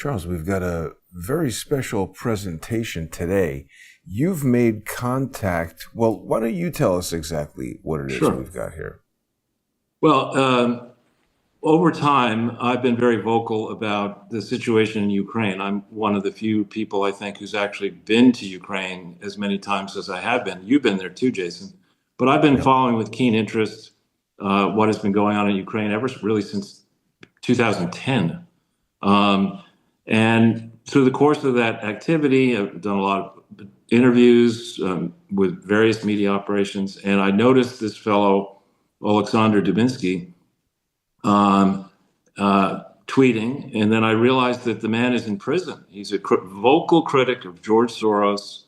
Charles, we've got a very special presentation today. You've made contact. Well, why don't you tell us exactly what it is we've got here? Well, over time, I've been very vocal about the situation in Ukraine. I'm one of the few people, I think, who's actually been to Ukraine as many times as I have been. You've been there too, Jason. But I've been following with keen interest what has been going on in Ukraine ever really since 2010. And through the course of that activity, I've done a lot of interviews with various media operations, and I noticed this fellow, Oleksandr Dubinskyi, tweeting, and then I realized that the man is in prison. He's a vocal critic of George Soros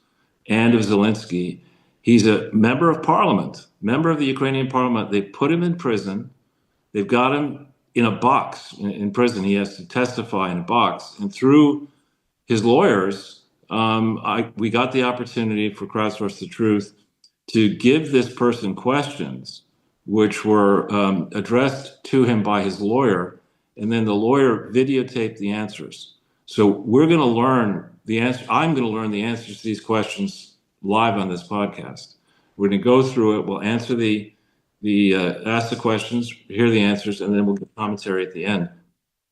and of Zelenskyy. He's a member of parliament, member of the Ukrainian parliament. They put him in prison. They've got him in a box in prison. He has to testify in a box. And through his lawyers, we got the opportunity for Crowdsource the Truth to give this person questions which were addressed to him by his lawyer, and then the lawyer videotaped the answers. So we're going to learn the answer. I'm going to learn the answers to these questions live on this podcast. We're going to go through it. We'll answer ask the questions, hear the answers, and then we'll get commentary at the end.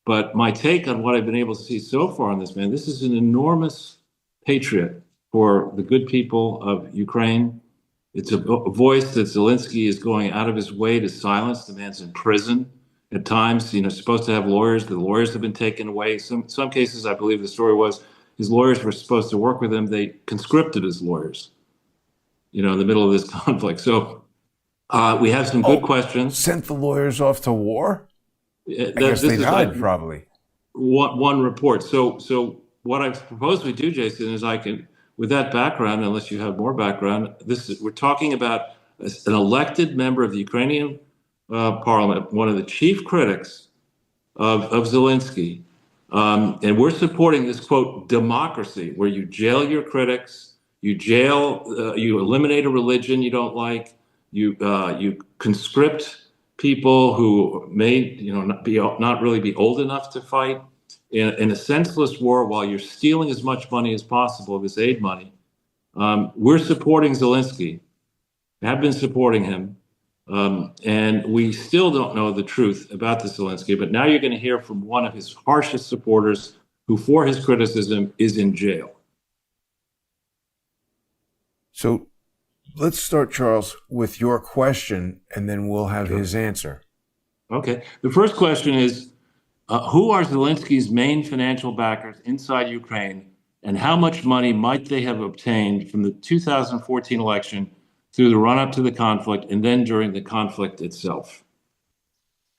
But my take on what I've been able to see so far on this man, this is an enormous patriot for the good people of Ukraine. It's a voice that Zelenskyy is going out of his way to silence. The man's in prison at times, supposed to have lawyers. The lawyers have been taken away. Some cases, I believe the story was, his lawyers were supposed to work with him. They conscripted his lawyers, in the middle of this conflict. So we have some good questions. Sent the lawyers off to war? I guess they died, probably. One report. So what I propose we do, Jason, is with that background, unless you have more background, we're talking about an elected member of the Ukrainian parliament, one of the chief critics of Zelenskyy, and we're supporting this, quote, democracy, where you jail your critics, you eliminate a religion you don't like, you conscript people who may not really be old enough to fight in a senseless war while you're stealing as much money as possible of his aid money. We're supporting Zelenskyy, have been supporting him, and we still don't know the truth about the Zelenskyy, but now you're going to hear from one of his harshest supporters who, for his criticism, is in jail. So let's start, Charles, with your question, and then we'll have his answer. Okay. The first question is, who are Zelensky's main financial backers inside Ukraine, and how much money might they have obtained from the 2014 election through the run-up to the conflict and then during the conflict itself?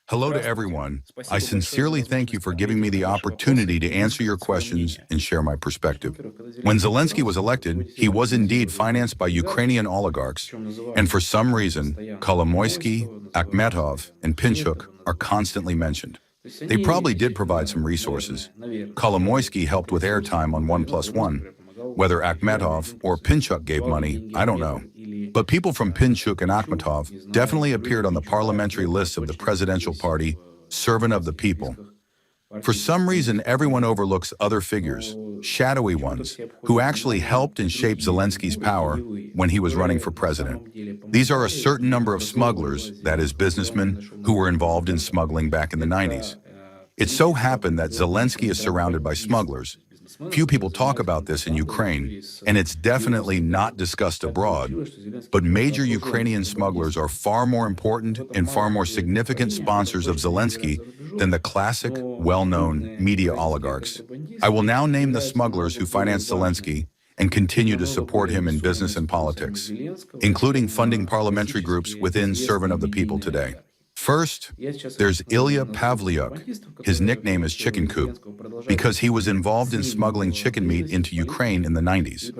Hello to everyone. I sincerely thank you for giving me the opportunity to answer your questions and share my perspective. When Zelenskyy was elected, he was indeed financed by Ukrainian oligarchs, and for some reason, Kolomoisky, Akhmetov, and Pinchuk are constantly mentioned. They probably did provide some resources. Kolomoisky helped with airtime on 1+1. Whether Akhmetov or Pinchuk gave money, I don't know. But people from Pinchuk and Akhmetov definitely appeared on the parliamentary lists of the presidential party, Servant of the People. For some reason, everyone overlooks other figures, shadowy ones, who actually helped and shaped Zelensky's power when he was running for president. These are a certain number of smugglers, that is, businessmen, who were involved in smuggling back in the 90s. It so happened that Zelenskyy is surrounded by smugglers. Few people talk about this in Ukraine, and it's definitely not discussed abroad, but major Ukrainian smugglers are far more important and far more significant sponsors of Zelenskyy than the classic, well-known media oligarchs. I will now name the smugglers who financed Zelenskyy and continue to support him in business and politics, including funding parliamentary groups within Servant of the People today. First, there's Ilya Pavlyuk. His nickname is Chicken Coop because he was involved in smuggling chicken meat into Ukraine in the 90s.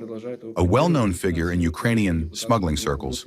A well-known figure in Ukrainian smuggling circles,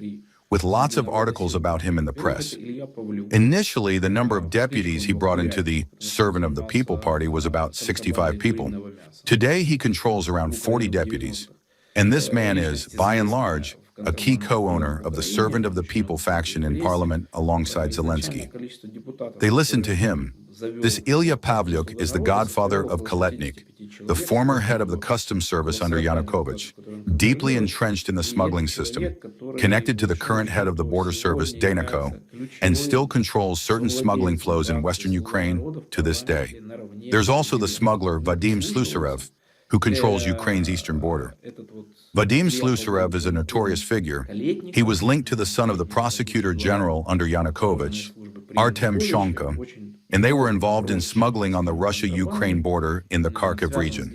with lots of articles about him in the press. Initially, the number of deputies he brought into the Servant of the People party was about 65 people. Today, he controls around 40 deputies. And this man is, by and large, a key co-owner of the Servant of the People faction in parliament alongside Zelenskyy. They listen to him, This Ilya Pavlyuk is the godfather of Kaletnik, the former head of the customs service under Yanukovych, deeply entrenched in the smuggling system, connected to the current head of the border service, Deniko, and still controls certain smuggling flows in western Ukraine to this day. There's also the smuggler Vadim Slusarev, who controls Ukraine's eastern border. Vadim Slusarev is a notorious figure. He was linked to the son of the prosecutor general under Yanukovych, Artem Shonka, and they were involved in smuggling on the Russia-Ukraine border in the Kharkiv region.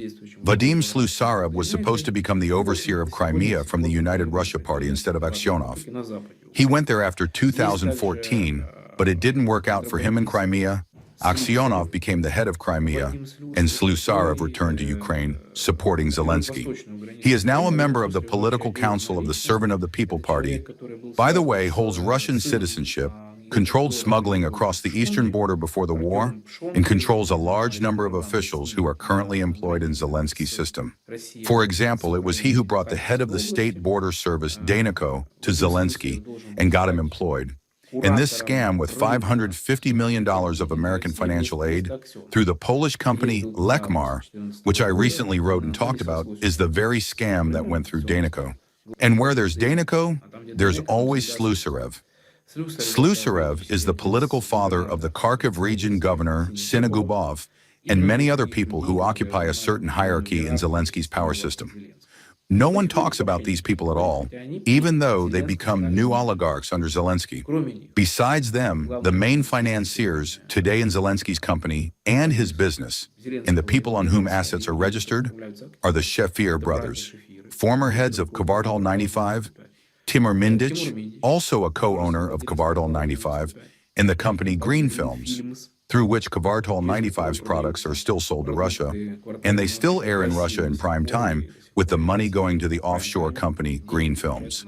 Vadim Slusarev was supposed to become the overseer of Crimea from the United Russia Party instead of Aksyonov. He went there after 2014, but it didn't work out for him in Crimea. Aksyonov became the head of Crimea, and Slusarev returned to Ukraine, supporting Zelensky. He is now a member of the political council of the Servant of the People Party. By the way, holds Russian citizenship, controlled smuggling across the eastern border before the war, and controls a large number of officials who are currently employed in Zelensky's system. For example, it was he who brought the head of the state border service, Deniko, to Zelensky and got him employed. In this scam with $550 million of American financial aid through the Polish company Lekmar, which I recently wrote and talked about, is the very scam that went through Deniko. And where there's Deniko, there's always Slusarev. Slusarev is the political father of the Kharkiv region governor, Sinagubov, and many other people who occupy a certain hierarchy in Zelensky's power system. No one talks about these people at all, even though they become new oligarchs under Zelensky. Besides them, the main financiers today in Zelensky's company and his business, and the people on whom assets are registered, are the Shefir brothers, former heads of Kvartal 95, Timur Mindich, also a co-owner of Kvartal 95, and the company Green Films, through which Kvartal 95's products are still sold to Russia, and they still air in Russia in prime time, with the money going to the offshore company Green Films.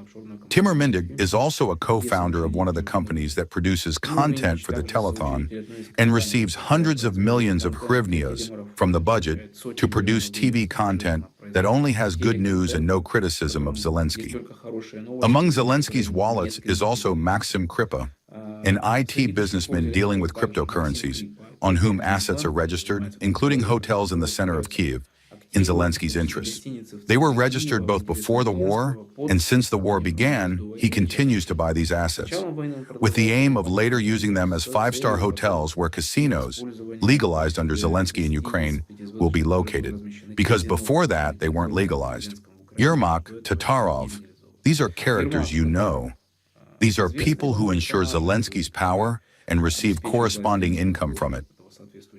Timur Mindich is also a co-founder of one of the companies that produces content for the telethon and receives hundreds of millions of hryvnias from the budget to produce TV content that only has good news and no criticism of Zelensky. Among Zelensky's wallets is also Maxim Kripa, an IT businessman dealing with cryptocurrencies, on whom assets are registered, including hotels in the center of Kyiv, in Zelensky's interests. They were registered both before the war, and since the war began, he continues to buy these assets, with the aim of later using them as five-star hotels where casinos, legalized under Zelensky in Ukraine, will be located, because before that they weren't legalized. Yermak, Tatarov, these are characters you know. These are people who ensure Zelensky's power and receive corresponding income from it.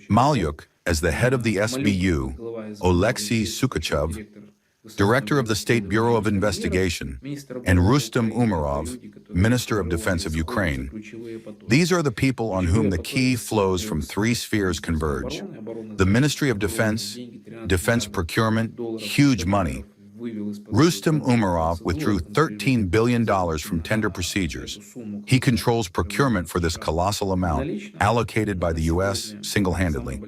Malyuk, as the head of the SBU, Oleksandr Sukachev, director of the State Bureau of Investigation, and Rustem Umerov, Minister of Defense of Ukraine. These are the people on whom the key flows from three spheres converge. The Ministry of Defense, defense procurement, huge money. Rustem Umerov withdrew $13 billion from tender procedures. He controls procurement for this colossal amount, allocated by the U.S. single-handedly.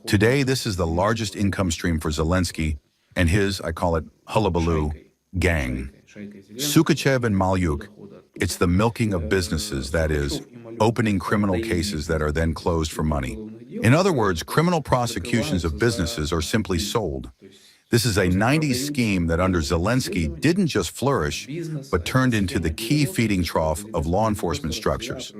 Today, this is the largest income stream for Zelensky and his, I call it, hullabaloo, gang. Sukachev and Malyuk, it's the milking of businesses, that is, opening criminal cases that are then closed for money. In other words, criminal prosecutions of businesses are simply sold. This is a 90s scheme that under Zelensky didn't just flourish, but turned into the key feeding trough of law enforcement structures.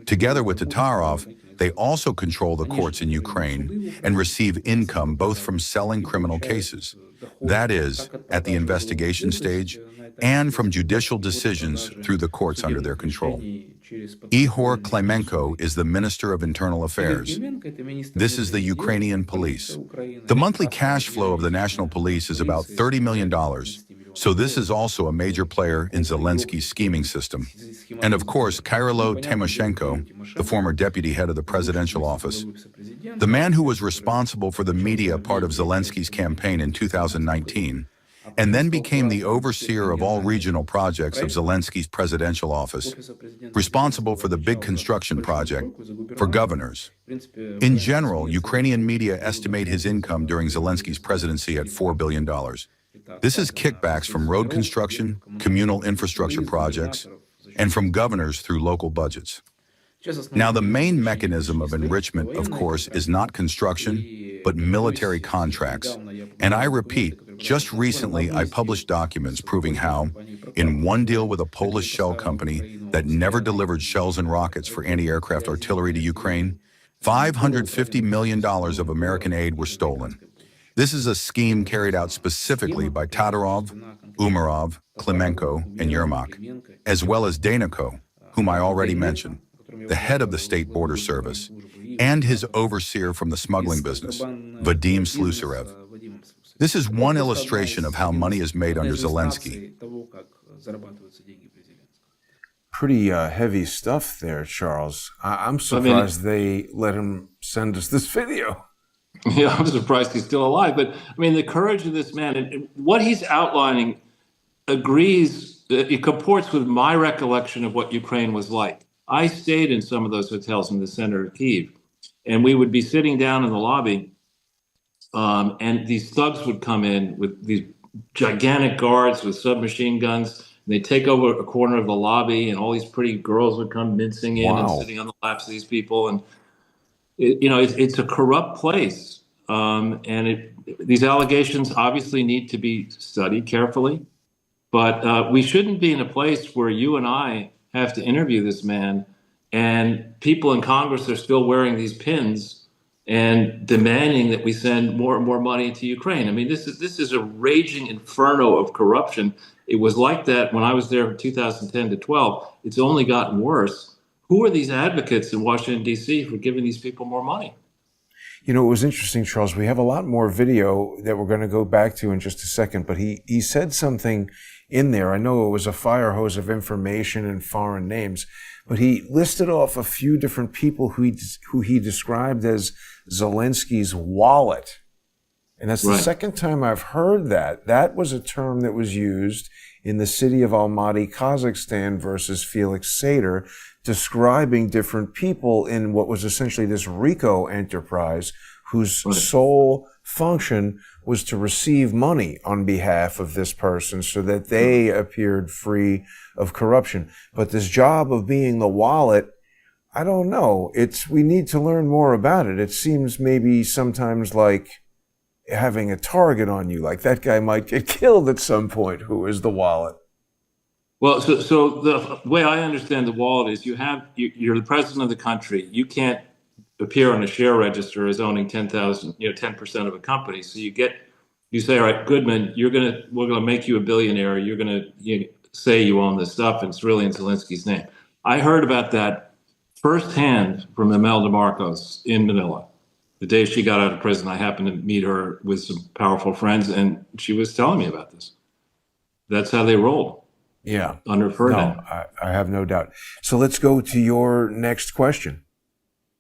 Together with Tatarov, they also control the courts in Ukraine and receive income both from selling criminal cases, that is, at the investigation stage, and from judicial decisions through the courts under their control. Ihor Klemenko is the Minister of Internal Affairs. This is the Ukrainian police. The monthly cash flow of the national police is about $30 million, so this is also a major player in Zelensky's scheming system. And of course, Kyrylo Tymoshenko, the former deputy head of the presidential office, the man who was responsible for the media part of Zelensky's campaign in 2019, and then became the overseer of all regional projects of Zelensky's presidential office, responsible for the big construction project, for governors. In general, Ukrainian media estimate his income during Zelensky's presidency at $4 billion. This is kickbacks from road construction, communal infrastructure projects, and from governors through local budgets. Now, the main mechanism of enrichment, of course, is not construction, but military contracts. And I repeat, just recently I published documents proving how, in one deal with a Polish shell company that never delivered shells and rockets for anti-aircraft artillery to Ukraine, $550 million of American aid were stolen. This is a scheme carried out specifically by Todorov, Umarov, Klimenko, and Yermak, as well as Daniko, whom I already mentioned, the head of the State Border Service, and his overseer from the smuggling business, Vadim Slusarev. This is one illustration of how money is made under Zelenskyy. Pretty heavy stuff there, Charles. I'm surprised they let him send us this video. Yeah, I'm surprised he's still alive. But I mean, the courage of this man and what he's outlining agrees, it comports with my recollection of what Ukraine was like. I stayed in some of those hotels in the center of Kyiv, and we would be sitting down in the lobby, and these thugs would come in with these gigantic guards with submachine guns. And they'd take over a corner of the lobby, and all these pretty girls would come mincing in and sitting on the laps of these people. And it's a corrupt place, and these allegations obviously need to be studied carefully. But we shouldn't be in a place where you and I have to interview this man, and people in Congress are still wearing these pins and demanding that we send more and more money to Ukraine. I mean, this is a raging inferno of corruption. It was like that when I was there from 2010 to 12. It's only gotten worse. Who are these advocates in Washington, D.C. for giving these people more money? You know, it was interesting, Charles. We have a lot more video that we're going to go back to in just a second, but he said something in there. I know it was a fire hose of information and foreign names, but he listed off a few different people who he described as Zelensky's wallet. And that's the second time I've heard that. That was a term that was used in the city of Almaty, Kazakhstan versus Felix Sater, describing different people in what was essentially this RICO enterprise whose sole function was to receive money on behalf of this person so that they appeared free of corruption. But this job of being the wallet, I don't know. We need to learn more about it. It seems maybe sometimes like having a target on you, like that guy might get killed at some point who is the wallet. Well, so the way I understand the wallet is you're the president of the country. You can't appear on a share register as owning 10% of a company. So you say, all right, Goodman, we're gonna make you a billionaire. You're gonna say you own this stuff, and it's really in Zelensky's name. I heard about that firsthand from Imelda Marcos in Manila. The day she got out of prison, I happened to meet her with some powerful friends, and she was telling me about this. That's how they roll. Yeah. Under Ferdinand. No, I have no doubt. So let's go to your next question.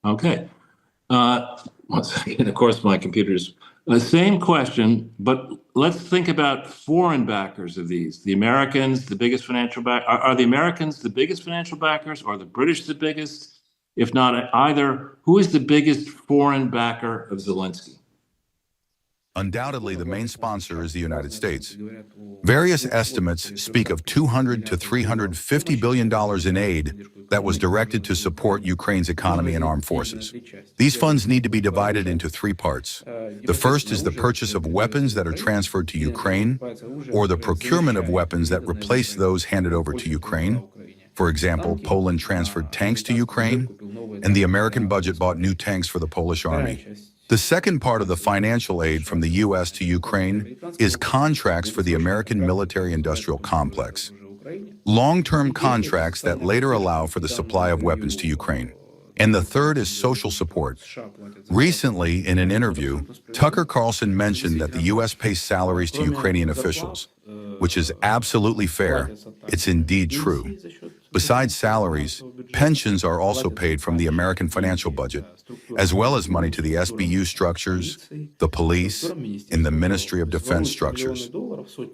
Okay. One second. Of course, my computer's same question, but let's think about foreign backers of these. The Americans, the biggest financial back. Are the Americans the biggest financial backers, or the British the biggest? If not either, who is the biggest foreign backer of Zelenskyy? Undoubtedly, the main sponsor is the United States. Various estimates speak of $200 to $350 billion in aid that was directed to support Ukraine's economy and armed forces. These funds need to be divided into three parts. The first is the purchase of weapons that are transferred to Ukraine, or the procurement of weapons that replace those handed over to Ukraine. For example, Poland transferred tanks to Ukraine, and the American budget bought new tanks for the Polish army. The second part of the financial aid from the U.S. to Ukraine is contracts for the American military-industrial complex. Long-term contracts that later allow for the supply of weapons to Ukraine. And the third is social support. Recently, in an interview, Tucker Carlson mentioned that the U.S. pays salaries to Ukrainian officials, which is absolutely fair. It's indeed true. Besides salaries, pensions are also paid from the American financial budget, as well as money to the SBU structures, the police, and the Ministry of Defense structures.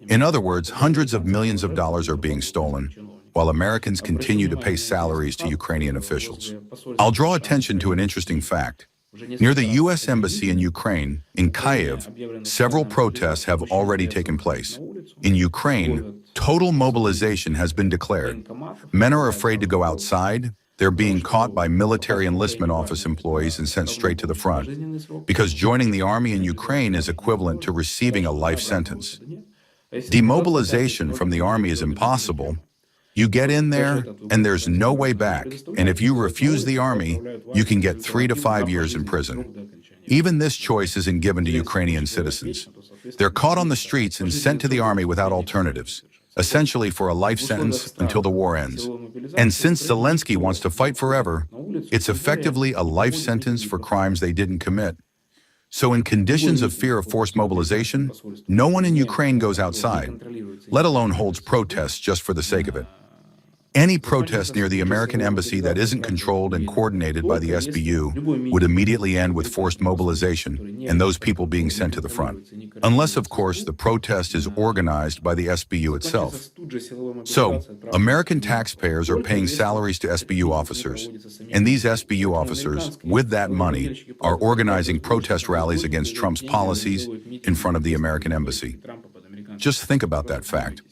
In other words, hundreds of millions of dollars are being stolen, while Americans continue to pay salaries to Ukrainian officials. I'll draw attention to an interesting fact. Near the U.S. Embassy in Ukraine, in Kyiv, several protests have already taken place. In Ukraine, total mobilization has been declared. Men are afraid to go outside, They're being caught by military enlistment office employees and sent straight to the front, because joining the army in Ukraine is equivalent to receiving a life sentence. Demobilization from the army is impossible. You get in there, and there's no way back, and if you refuse the army, you can get 3 to 5 years in prison. Even this choice isn't given to Ukrainian citizens. They're caught on the streets and sent to the army without alternatives, essentially for a life sentence until the war ends. And since Zelenskyy wants to fight forever, it's effectively a life sentence for crimes they didn't commit. So in conditions of fear of forced mobilization, no one in Ukraine goes outside, let alone holds protests just for the sake of it. Any protest near the American embassy that isn't controlled and coordinated by the SBU would immediately end with forced mobilization and those people being sent to the front. Unless, of course, the protest is organized by the SBU itself. So, American taxpayers are paying salaries to SBU officers, and these SBU officers, with that money, are organizing protest rallies against Trump's policies in front of the American embassy. Just think about that fact.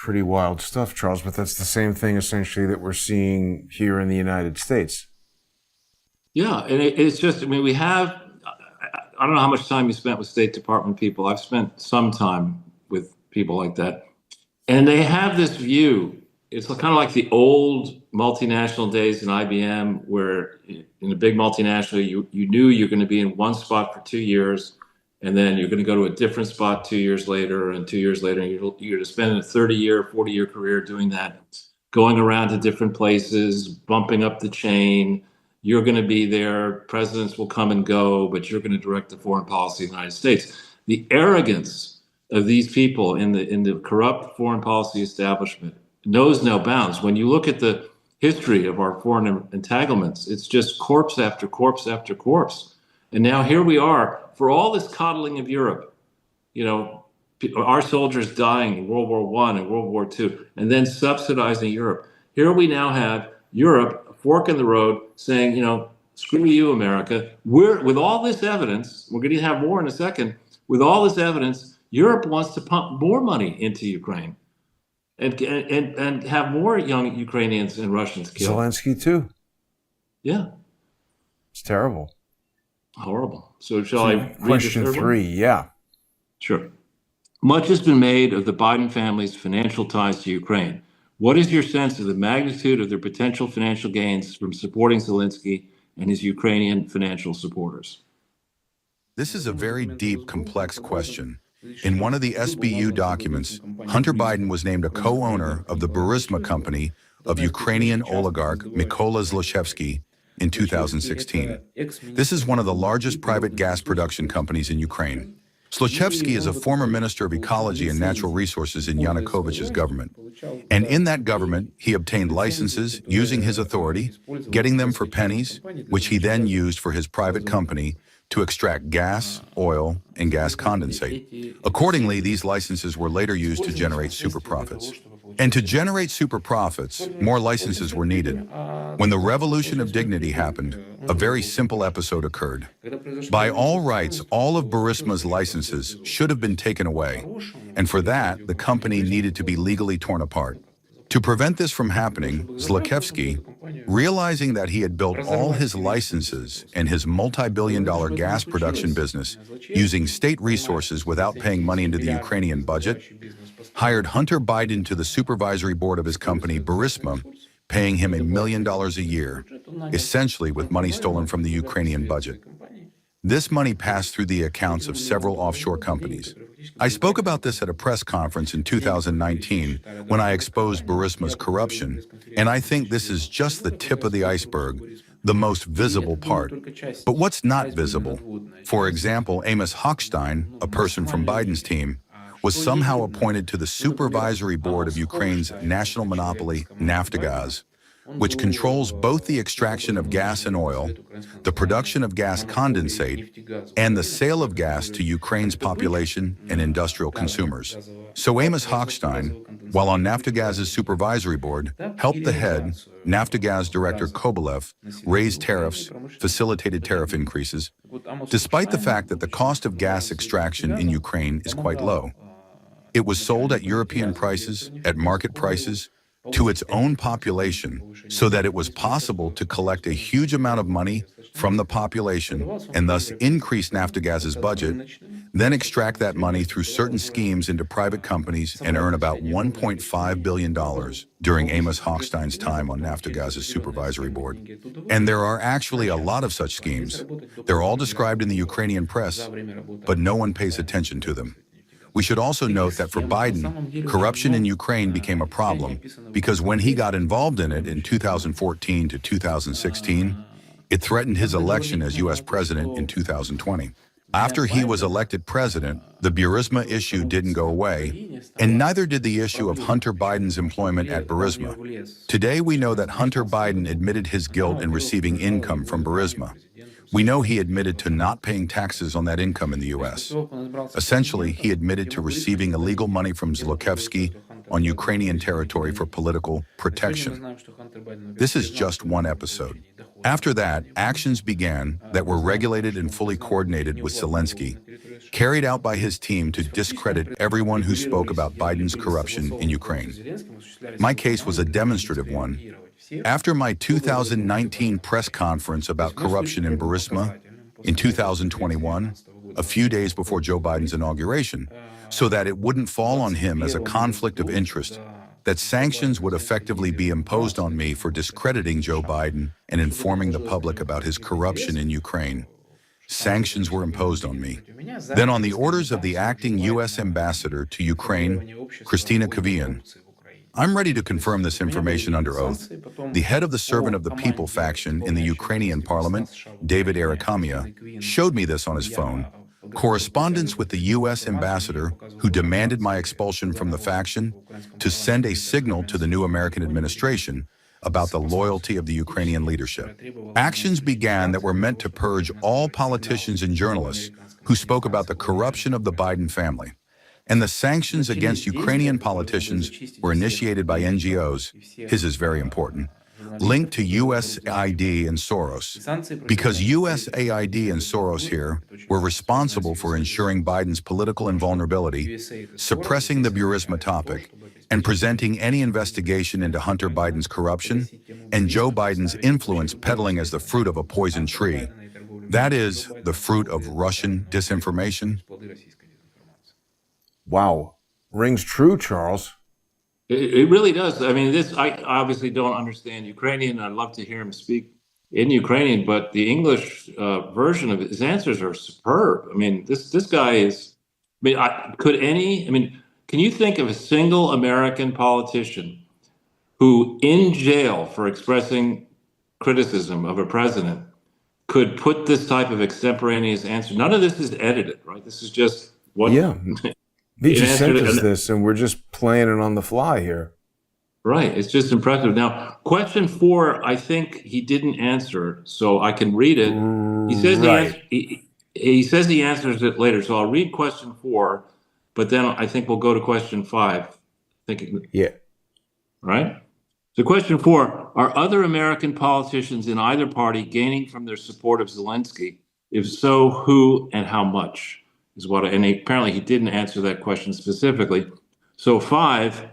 Pretty wild stuff, Charles, but that's the same thing essentially that we're seeing here in the United States. Yeah, and it's just, I mean, I don't know how much time you spent with State Department people. I've spent some time with people like that. And they have this view. It's kind of like the old multinational days in IBM, where in a big multinational, you knew you're going to be in one spot for 2 years, and then you're going to go to a different spot 2 years later, and 2 years later, you're going to spend a 30-year, 40-year career doing that, going around to different places, bumping up the chain. You're going to be there. Presidents will come and go, but you're going to direct the foreign policy of the United States. The arrogance of these people in the corrupt foreign policy establishment knows no bounds. When you look at the history of our foreign entanglements, it's just corpse after corpse after corpse. And now here we are, for all this coddling of Europe, you know, our soldiers dying in World War I and World War II, and then subsidizing Europe. Here we now have Europe, a fork in the road, saying, you know, screw you, America. With all this evidence, we're going to have more in a second, with all this evidence, Europe wants to pump more money into Ukraine and have more young Ukrainians and Russians killed. Zelenskyy too. Yeah. It's terrible. Horrible. So shall I read Question the third 3, one? yeah. Sure. Much has been made of the Biden family's financial ties to Ukraine. What is your sense of the magnitude of their potential financial gains from supporting Zelenskyy and his Ukrainian financial supporters? This is a very deep, complex question. In one of the SBU documents, Hunter Biden was named a co-owner of the Burisma company of Ukrainian oligarch Mykola Zlochevsky in 2016. This is one of the largest private gas production companies in Ukraine. Zlochevsky is a former minister of ecology and natural resources in Yanukovych's government. And in that government, he obtained licenses using his authority, getting them for pennies, which he then used for his private company to extract gas, oil, and gas condensate. Accordingly, these licenses were later used to generate super profits. And to generate super profits, more licenses were needed. When the Revolution of Dignity happened, a very simple episode occurred. By all rights, all of Burisma's licenses should have been taken away, and for that, the company needed to be legally torn apart. To prevent this from happening, Zlochevsky, realizing that he had built all his licenses and his multi-billion-dollar gas production business using state resources without paying money into the Ukrainian budget, hired Hunter Biden to the supervisory board of his company, Burisma, paying him $1 million a year, essentially with money stolen from the Ukrainian budget. This money passed through the accounts of several offshore companies. I spoke about this at a press conference in 2019 when I exposed Burisma's corruption, and I think this is just the tip of the iceberg, the most visible part. But what's not visible? For example, Amos Hochstein, a person from Biden's team, was somehow appointed to the supervisory board of Ukraine's national monopoly, Naftogaz, which controls both the extraction of gas and oil, the production of gas condensate, and the sale of gas to Ukraine's population and industrial consumers. So Amos Hochstein, while on Naftogaz's supervisory board, helped the head, Naftogaz director Kobylev, raise tariffs, facilitated tariff increases, despite the fact that the cost of gas extraction in Ukraine is quite low. It was sold at European prices, at market prices, to its own population so that it was possible to collect a huge amount of money from the population and thus increase Naftogaz's budget, then extract that money through certain schemes into private companies and earn about $1.5 billion during Amos Hochstein's time on Naftogaz's supervisory board. And there are actually a lot of such schemes. They're all described in the Ukrainian press, but no one pays attention to them. We should also note that for Biden, corruption in Ukraine became a problem because when he got involved in it in 2014 to 2016, it threatened his election as U.S. president in 2020. After he was elected president, the Burisma issue didn't go away, and neither did the issue of Hunter Biden's employment at Burisma. Today, we know that Hunter Biden admitted his guilt in receiving income from Burisma. We know he admitted to not paying taxes on that income in the U.S. Essentially, he admitted to receiving illegal money from Zelenskyy on Ukrainian territory for political protection. This is just one episode. After that, actions began that were regulated and fully coordinated with Zelenskyy, carried out by his team to discredit everyone who spoke about Biden's corruption in Ukraine. My case was a demonstrative one. After my 2019 press conference about corruption in Burisma in 2021, a few days before Joe Biden's inauguration, so that it wouldn't fall on him as a conflict of interest, that sanctions would effectively be imposed on me for discrediting Joe Biden and informing the public about his corruption in Ukraine. Sanctions were imposed on me. Then on the orders of the acting U.S. ambassador to Ukraine, Kristina Kvian, I'm ready to confirm this information under oath. The head of the Servant of the People faction in the Ukrainian parliament, David Arakhamia, showed me this on his phone. Correspondence with the U.S. ambassador who demanded my expulsion from the faction to send a signal to the new American administration about the loyalty of the Ukrainian leadership. Actions began that were meant to purge all politicians and journalists who spoke about the corruption of the Biden family. And the sanctions against Ukrainian politicians were initiated by NGOs, his is very important, linked to USAID and Soros, because USAID and Soros here were responsible for ensuring Biden's political invulnerability, suppressing the Burisma topic, and presenting any investigation into Hunter Biden's corruption and Joe Biden's influence peddling as the fruit of a poison tree. That is, the fruit of Russian disinformation. Wow. Rings true, Charles. It really does. I mean, I obviously don't understand Ukrainian. I'd love to hear him speak in Ukrainian, but the English version of his answers are superb. I mean, this guy is, can you think of a single American politician who in jail for expressing criticism of a president could put this type of extemporaneous answer? None of this is edited, right? This is just what... Yeah. He just sent us this, and we're just playing it on the fly here. Right. It's just impressive. Now, question 4, I think he didn't answer, so I can read it. He says he says he answers it later, so I'll read question 4, but then I think we'll go to question 5. Yeah. Right? So question 4, are other American politicians in either party gaining from their support of Zelenskyy? If so, who and how much? Apparently he didn't answer that question specifically. So 5,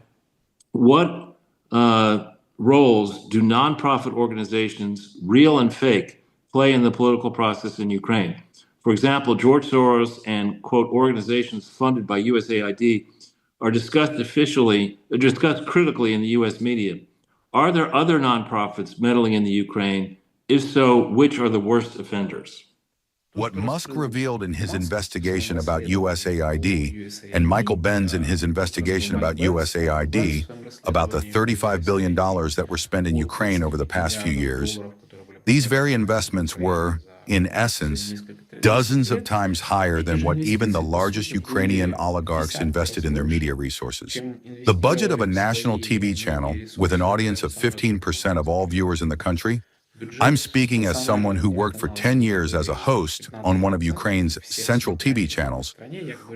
what roles do nonprofit organizations, real and fake, play in the political process in Ukraine? For example, George Soros and, quote, organizations funded by USAID are discussed critically in the U.S. media. Are there other nonprofits meddling in the Ukraine? If so, which are the worst offenders? What Musk revealed in his investigation about USAID and Michael Benz in his investigation about USAID, about the $35 billion that were spent in Ukraine over the past few years, these very investments were, in essence, dozens of times higher than what even the largest Ukrainian oligarchs invested in their media resources. The budget of a national TV channel with an audience of 15% of all viewers in the country, I'm speaking as someone who worked for 10 years as a host on one of Ukraine's central TV channels,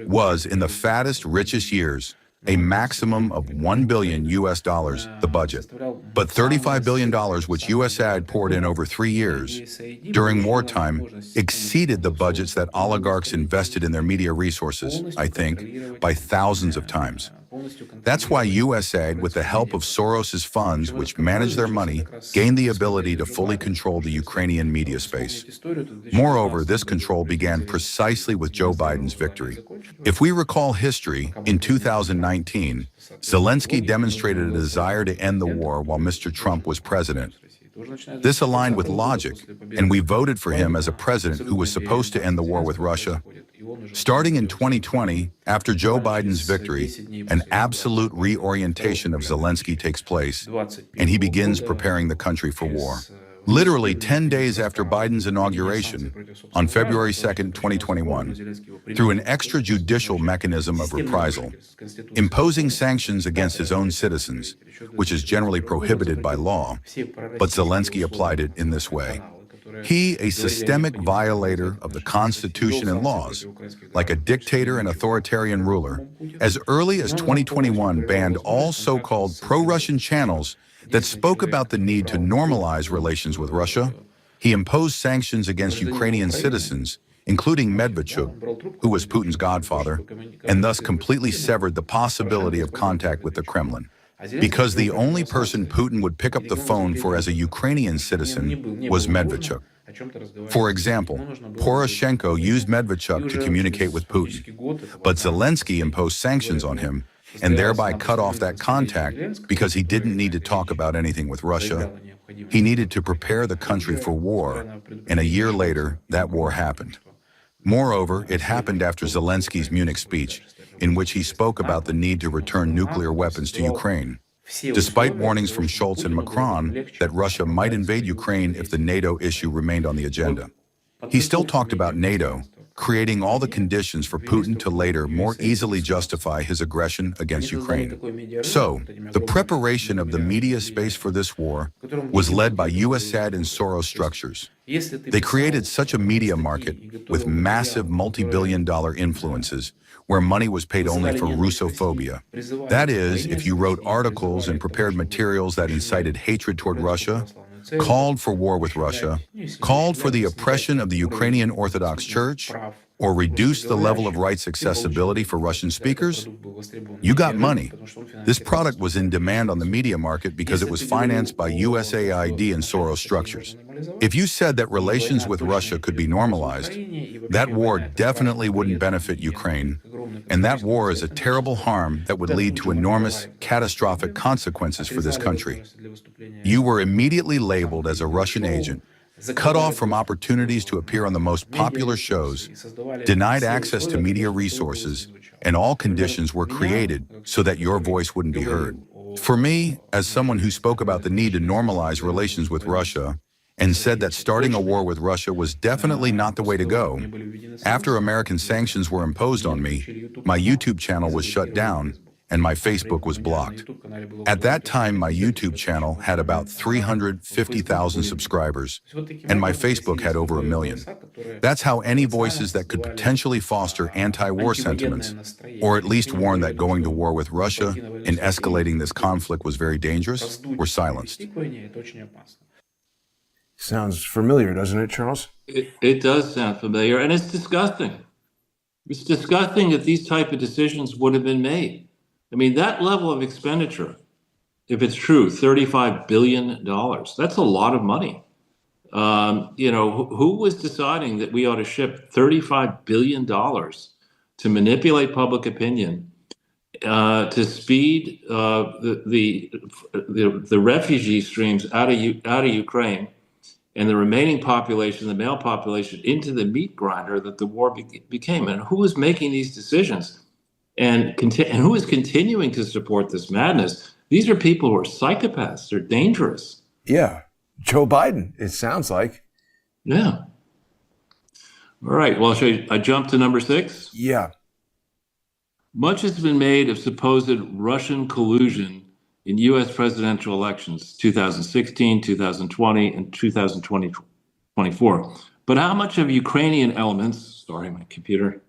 was in the fattest, richest years, a maximum of $1 billion the budget. But $35 billion, which USAID poured in over 3 years, during wartime, exceeded the budgets that oligarchs invested in their media resources, I think, by thousands of times. That's why USAID, with the help of Soros's funds, which manage their money, gained the ability to fully control the Ukrainian media space. Moreover, this control began precisely with Joe Biden's victory. If we recall history, in 2019, Zelenskyy demonstrated a desire to end the war while Mr. Trump was president. This aligned with logic, and we voted for him as a president who was supposed to end the war with Russia. Starting in 2020, after Joe Biden's victory, an absolute reorientation of Zelenskyy takes place, and he begins preparing the country for war. Literally 10 days after Biden's inauguration, on February 2nd, 2021, through an extrajudicial mechanism of reprisal, imposing sanctions against his own citizens, which is generally prohibited by law, but Zelenskyy applied it in this way. He, a systemic violator of the Constitution and laws, like a dictator and authoritarian ruler, as early as 2021 banned all so-called pro-Russian channels that spoke about the need to normalize relations with Russia. He imposed sanctions against Ukrainian citizens, including Medvedchuk, who was Putin's godfather, and thus completely severed the possibility of contact with the Kremlin. Because the only person Putin would pick up the phone for as a Ukrainian citizen was Medvedchuk. For example, Poroshenko used Medvedchuk to communicate with Putin, but Zelenskyy imposed sanctions on him and thereby cut off that contact because he didn't need to talk about anything with Russia. He needed to prepare the country for war, and a year later, that war happened. Moreover, it happened after Zelenskyy's Munich speech, in which he spoke about the need to return nuclear weapons to Ukraine, despite warnings from Scholz and Macron that Russia might invade Ukraine if the NATO issue remained on the agenda. He still talked about NATO, creating all the conditions for Putin to later more easily justify his aggression against Ukraine. So, the preparation of the media space for this war was led by USAID and Soros structures. They created such a media market with massive multi-billion-dollar influences where money was paid only for Russophobia. That is, if you wrote articles and prepared materials that incited hatred toward Russia, called for war with Russia, called for the oppression of the Ukrainian Orthodox Church, or reduced the level of rights accessibility for Russian speakers, you got money. This product was in demand on the media market because it was financed by USAID and Soros structures. If you said that relations with Russia could be normalized, that war definitely wouldn't benefit Ukraine, and that war is a terrible harm that would lead to enormous, catastrophic consequences for this country. You were immediately labeled as a Russian agent, cut off from opportunities to appear on the most popular shows, denied access to media resources, and all conditions were created so that your voice wouldn't be heard. For me, as someone who spoke about the need to normalize relations with Russia and said that starting a war with Russia was definitely not the way to go, after American sanctions were imposed on me, my YouTube channel was shut down and my Facebook was blocked. At that time, my YouTube channel had about 350,000 subscribers, and my Facebook had over 1 million. That's how any voices that could potentially foster anti-war sentiments, or at least warn that going to war with Russia and escalating this conflict was very dangerous, were silenced. Sounds familiar, doesn't it, Charles? It does sound familiar, and it's disgusting. It's disgusting that these type of decisions would have been made. I mean, that level of expenditure, if it's true, $35 billion, that's a lot of money. Who was deciding that we ought to ship $35 billion to manipulate public opinion, to speed the refugee streams out of Ukraine and the remaining population, the male population, into the meat grinder that the war became? And who was making these decisions? And who is continuing to support this madness? These are people who are psychopaths. They're dangerous. Yeah. Joe Biden, it sounds like. Yeah. All right. Well, should I jump to number 6? Yeah. Much has been made of supposed Russian collusion in U.S. presidential elections, 2016, 2020, and 2024. But how much of Ukrainian elements, sorry, my computer,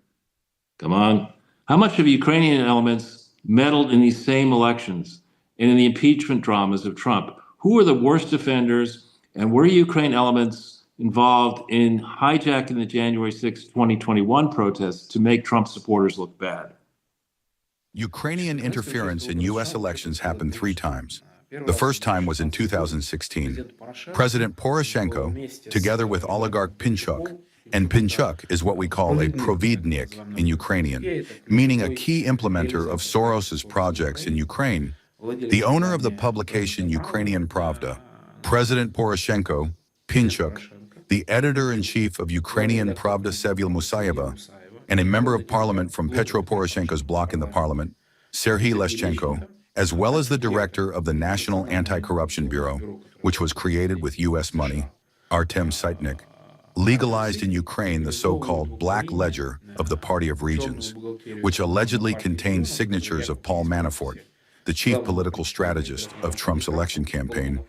come on. How much of Ukrainian elements meddled in these same elections and in the impeachment dramas of Trump? Who are the worst offenders, and were Ukraine elements involved in hijacking the January 6, 2021 protests to make Trump supporters look bad? Ukrainian interference in U.S. elections happened 3 times. The first time was in 2016. President Poroshenko, together with oligarch Pinchuk, and Pinchuk is what we call a providnik in Ukrainian, meaning a key implementer of Soros's projects in Ukraine, the owner of the publication Ukrainian Pravda, President Poroshenko, Pinchuk, the editor-in-chief of Ukrainian Pravda Sevil Musayeva, and a member of parliament from Petro Poroshenko's bloc in the parliament, Serhiy Leshchenko, as well as the director of the National Anti-Corruption Bureau, which was created with U.S. money, Artem Sitnik, legalized in Ukraine the so-called Black Ledger of the Party of Regions, which allegedly contained signatures of Paul Manafort, the chief political strategist of Trump's election campaign,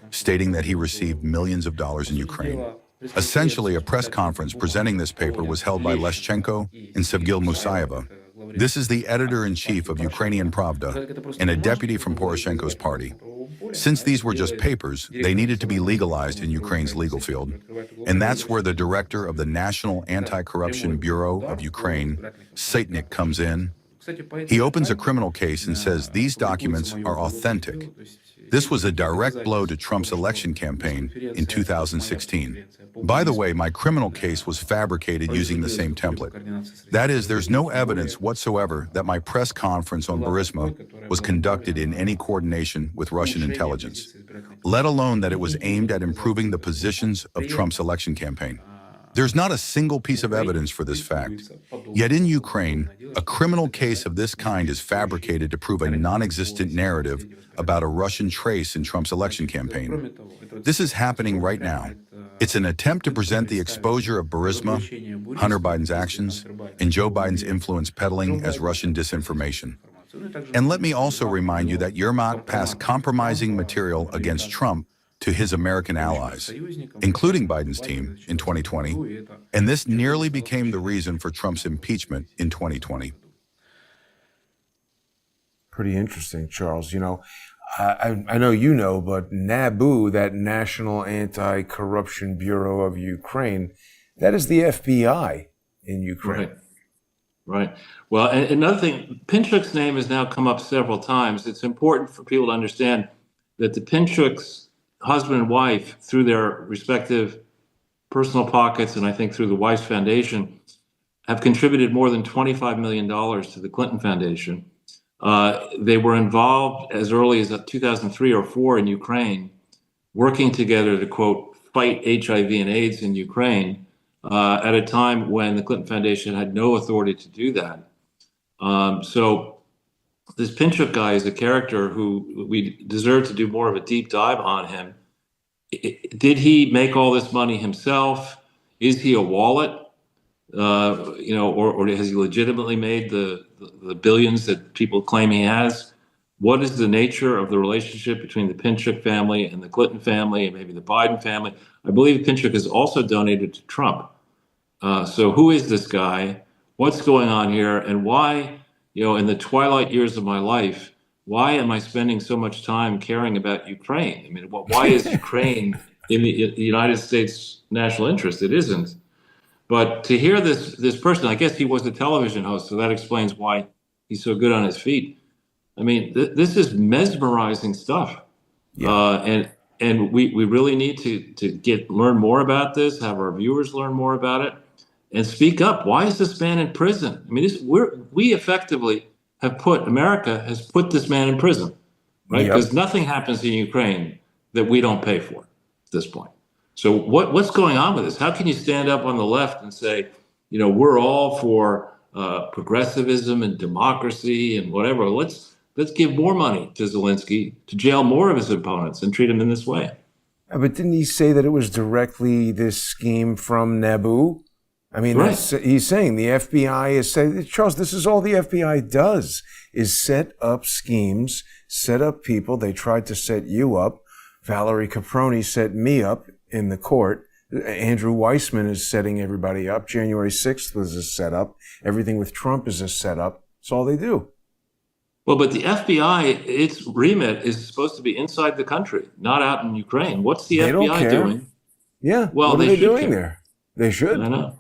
stating that he received millions of dollars in Ukraine. Essentially, a press conference presenting this paper was held by Leshchenko and Sevil Musayeva. This is the editor-in-chief of Ukrainian Pravda and a deputy from Poroshenko's party. Since these were just papers, they needed to be legalized in Ukraine's legal field. And that's where the director of the National Anti-Corruption Bureau of Ukraine, Sitnik, comes in. He opens a criminal case and says these documents are authentic. This was a direct blow to Trump's election campaign in 2016. By the way, my criminal case was fabricated using the same template. That is, there's no evidence whatsoever that my press conference on Burisma was conducted in any coordination with Russian intelligence, let alone that it was aimed at improving the positions of Trump's election campaign. There's not a single piece of evidence for this fact. Yet in Ukraine, a criminal case of this kind is fabricated to prove a non-existent narrative about a Russian trace in Trump's election campaign. This is happening right now. It's an attempt to present the exposure of Burisma, Hunter Biden's actions, and Joe Biden's influence peddling as Russian disinformation. And let me also remind you that Yermak passed compromising material against Trump to his American allies, including Biden's team, in 2020, and this nearly became the reason for Trump's impeachment in 2020. Pretty interesting, Charles. You know, I know you know, but NABU, that National Anti-Corruption Bureau of Ukraine, that is the FBI in Ukraine. Right. Well, and another thing, Pinchuk's name has now come up several times. It's important for people to understand that the Pinchuk's husband and wife, through their respective personal pockets, and I think through the wife's foundation, have contributed more than $25 million to the Clinton Foundation. They were involved as early as 2003 or 4 in Ukraine, working together to, quote, fight HIV and AIDS in Ukraine at a time when the Clinton Foundation had no authority to do that. So this Pinchuk guy is a character who we deserve to do more of a deep dive on him. Did he make all this money himself? Is he a wallet? Or has he legitimately made the billions that people claim he has? What is the nature of the relationship between the Pinchuk family and the Clinton family and maybe the Biden family? I believe Pinchuk has also donated to Trump. So who is this guy? What's going on here? And why, in the twilight years of my life, why am I spending so much time caring about Ukraine? I mean, why is Ukraine in the United States national interest? It isn't. But to hear this person, I guess he was a television host, so that explains why he's so good on his feet. I mean, this is mesmerizing stuff. Yeah. And we really need to learn more about this, have our viewers learn more about it, and speak up. Why is this man in prison? I mean, we effectively America has put this man in prison, right? Because nothing happens in Ukraine that we don't pay for at this point. So what's going on with this? How can you stand up on the left and say, we're all for progressivism and democracy and whatever. Let's give more money to Zelenskyy to jail more of his opponents and treat him in this way. But didn't he say that it was directly this scheme from NABU? I mean, right. He's saying the FBI is saying, Charles, this is all the FBI does, is set up schemes, set up people. They tried to set you up. Valerie Caproni set me up in the court. Andrew Weissman is setting everybody up. January 6th was a setup. Everything with Trump is a setup. That's all they do. Well, but the FBI, its remit is supposed to be inside the country, not out in Ukraine. What's the FBI doing? Yeah. Well, what are they doing there? They should. I know.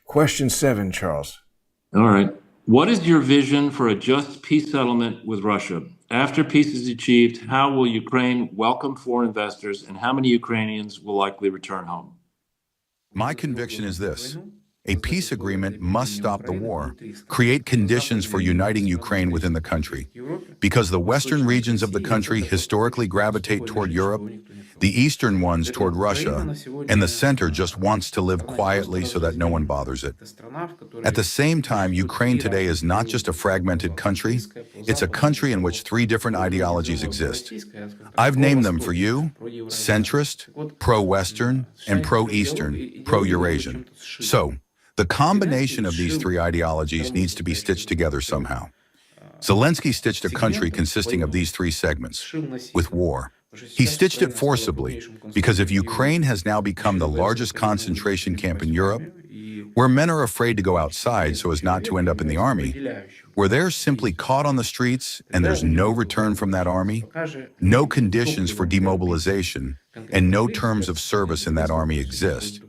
Question 7, Charles. All right. What is your vision for a just peace settlement with Russia? After peace is achieved, how will Ukraine welcome foreign investors, and how many Ukrainians will likely return home? My conviction is this. A peace agreement must stop the war, create conditions for uniting Ukraine within the country. Because the western regions of the country historically gravitate toward Europe, the eastern ones toward Russia, and the center just wants to live quietly so that no one bothers it. At the same time, Ukraine today is not just a fragmented country, it's a country in which three different ideologies exist. I've named them for you: centrist, pro-Western, and pro-Eastern, pro-Eurasian. So, the combination of these three ideologies needs to be stitched together somehow. Zelenskyy stitched a country consisting of these three segments, with war. He stitched it forcibly, because if Ukraine has now become the largest concentration camp in Europe, where men are afraid to go outside so as not to end up in the army, where they're simply caught on the streets and there's no return from that army, no conditions for demobilization, and no terms of service in that army exist.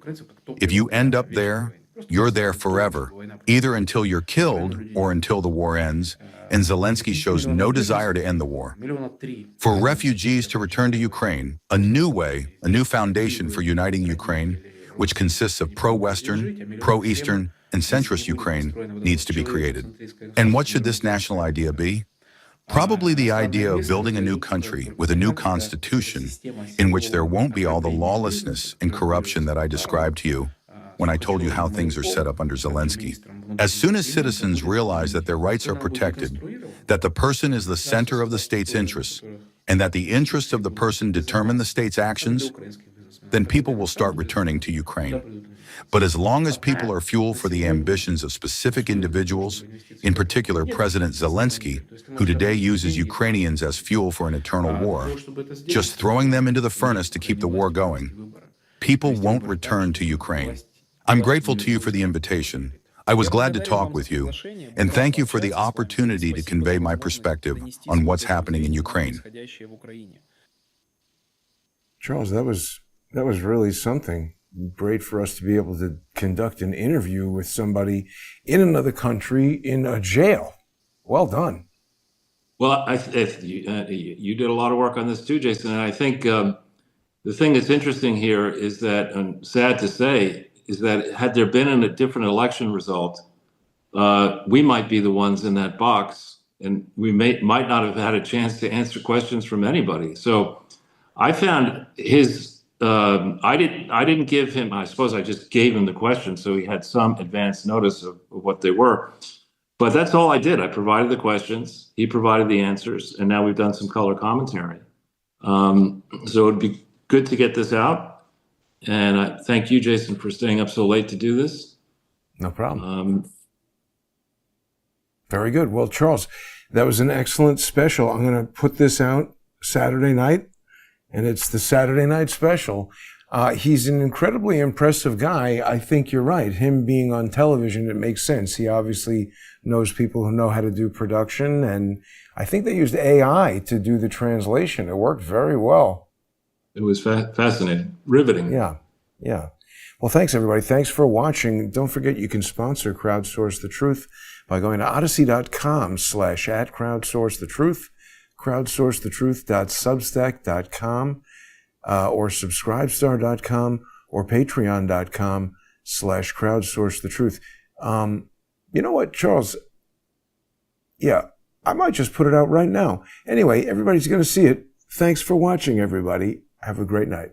If you end up there, you're there forever, either until you're killed or until the war ends, and Zelenskyy shows no desire to end the war. For refugees to return to Ukraine, a new way, a new foundation for uniting Ukraine, which consists of pro-Western, pro-Eastern, and centrist Ukraine, needs to be created. And what should this national idea be? Probably the idea of building a new country with a new constitution in which there won't be all the lawlessness and corruption that I described to you when I told you how things are set up under Zelenskyy. As soon as citizens realize that their rights are protected, that the person is the center of the state's interests, and that the interests of the person determine the state's actions, then people will start returning to Ukraine. But as long as people are fuel for the ambitions of specific individuals, in particular President Zelenskyy, who today uses Ukrainians as fuel for an eternal war, just throwing them into the furnace to keep the war going, people won't return to Ukraine. I'm grateful to you for the invitation. I was glad to talk with you, and thank you for the opportunity to convey my perspective on what's happening in Ukraine. Charles, that was really something. Great for us to be able to conduct an interview with somebody in another country in a jail. Well done. Well, you did a lot of work on this too, Jason, and I think the thing that's interesting here is that, and sad to say, is that had there been a different election result, we might be the ones in that box, and we might not have had a chance to answer questions from anybody. So I found his, I didn't give him, I suppose I just gave him the questions so he had some advance notice of what they were. But that's all I did. I provided the questions, he provided the answers, and now we've done some color commentary. So it'd be good to get this out. And I thank you, Jason, for staying up so late to do this. No problem. Very good. Well, Charles, that was an excellent special. I'm going to put this out Saturday night, and it's the Saturday night special. He's an incredibly impressive guy. I think you're right. Him being on television, it makes sense. He obviously knows people who know how to do production, and I think they used AI to do the translation. It worked very well. It was fascinating, riveting. Yeah. Well, thanks, everybody. Thanks for watching. Don't forget you can sponsor Crowdsource the Truth by going to odyssey.com/@crowdsourcethetruth, crowdsourcethetruth.substack.com, or subscribestar.com, or patreon.com/crowdsourcethetruth. You know what, Charles? Yeah, I might just put it out right now. Anyway, everybody's going to see it. Thanks for watching, everybody. Have a great night.